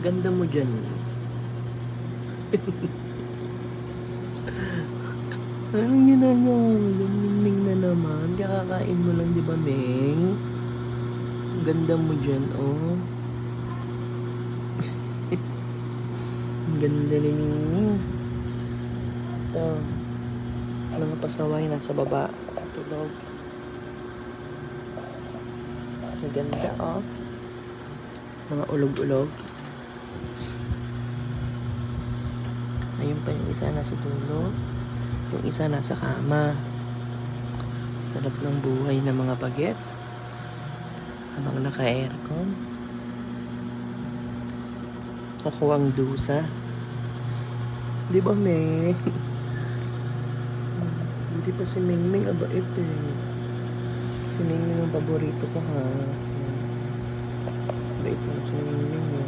Ganda mo dyan. Anong ginagawa mo dyan? Ming na naman. Kakakain mo lang, di ba, Ming? Ganda mo dyan, oh. Ang ganda ni Ming. Ito. Mga pasaway nasa baba. Tulog. Maganda, oh. Mga ulog-ulog. Ayun pa yung isa nasa dulo. Yung isa nasa kama. Sarap ng buhay ng mga bagets. Habang naka-aircon. Ako ang dusa. Di ba, Ming? Hindi pa si Ming aba ito eh. Si Ming ang paborito ko, ha? Bait mo si Ming.